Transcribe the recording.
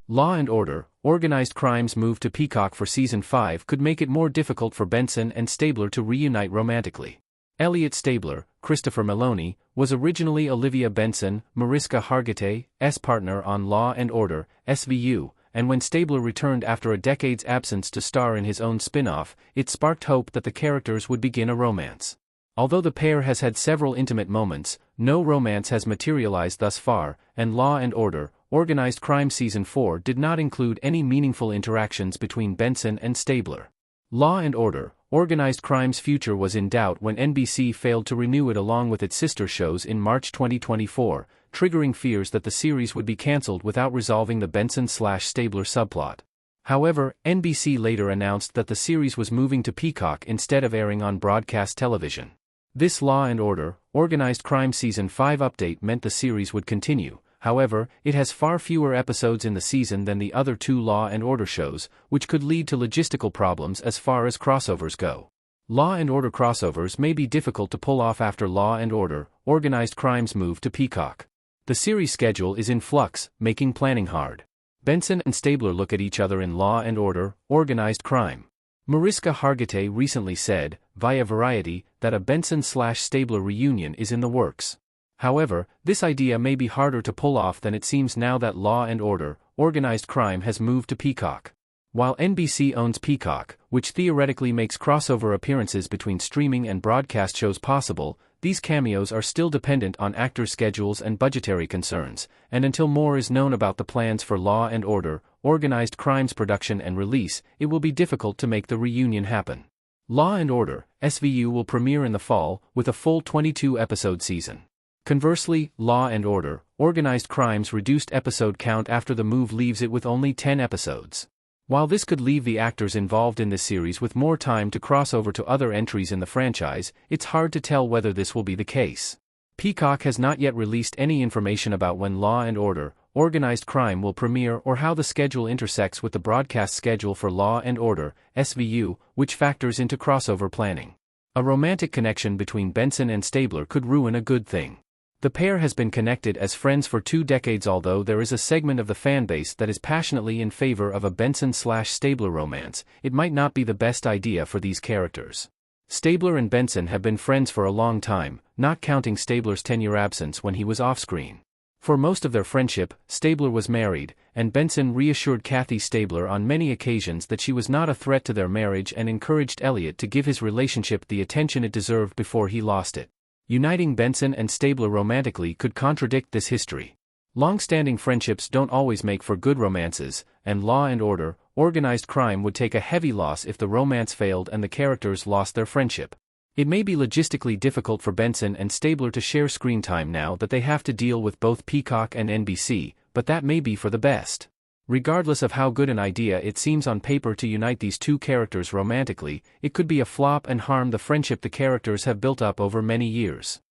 Law & Order, Organized Crime's move to Peacock for Season 5 could make it more difficult for Benson and Stabler to reunite romantically. Elliot Stabler, Christopher Meloni, was originally Olivia Benson, Mariska Hargitay's partner on Law & Order, SVU, and when Stabler returned after a decade's absence to star in his own spin-off, it sparked hope that the characters would begin a romance. Although the pair has had several intimate moments, no romance has materialized thus far, and Law & Order, Organized Crime Season 4 did not include any meaningful interactions between Benson and Stabler. Law & Order, Organized Crime's future was in doubt when NBC failed to renew it along with its sister shows in March 2024, triggering fears that the series would be cancelled without resolving the Benson/Stabler subplot. However, NBC later announced that the series was moving to Peacock instead of airing on broadcast television. This Law & Order, Organized Crime Season 5 update meant the series would continue. However, it has far fewer episodes in the season than the other two Law & Order shows, which could lead to logistical problems as far as crossovers go. Law & Order crossovers may be difficult to pull off after Law & Order, Organized Crime's move to Peacock. The series schedule is in flux, making planning hard. Benson and Stabler look at each other in Law & Order, Organized Crime. Mariska Hargitay recently said, via Variety, that a Benson/Stabler reunion is in the works. However, this idea may be harder to pull off than it seems now that Law & Order, Organized Crime has moved to Peacock. While NBC owns Peacock, which theoretically makes crossover appearances between streaming and broadcast shows possible, these cameos are still dependent on actors' schedules and budgetary concerns, and until more is known about the plans for Law & Order, Organized Crime's production and release, it will be difficult to make the reunion happen. Law & Order, SVU will premiere in the fall, with a full 22-episode season. Conversely, Law & Order, Organized Crime's reduced episode count after the move leaves it with only 10 episodes. While this could leave the actors involved in this series with more time to cross over to other entries in the franchise, it's hard to tell whether this will be the case. Peacock has not yet released any information about when Law & Order, Organized Crime will premiere or how the schedule intersects with the broadcast schedule for Law & Order, SVU, which factors into crossover planning. A romantic connection between Benson and Stabler could ruin a good thing. The pair has been connected as friends for 2 decades, although there is a segment of the fanbase that is passionately in favor of a Benson/Stabler romance. It might not be the best idea for these characters. Stabler and Benson have been friends for a long time, not counting Stabler's 10-year absence when he was off-screen. For most of their friendship, Stabler was married, and Benson reassured Kathy Stabler on many occasions that she was not a threat to their marriage and encouraged Elliot to give his relationship the attention it deserved before he lost it. Uniting Benson and Stabler romantically could contradict this history. Long-standing friendships don't always make for good romances, and Law & Order, Organized Crime would take a heavy loss if the romance failed and the characters lost their friendship. It may be logistically difficult for Benson and Stabler to share screen time now that they have to deal with both Peacock and NBC, but that may be for the best. Regardless of how good an idea it seems on paper to unite these two characters romantically, it could be a flop and harm the friendship the characters have built up over many years.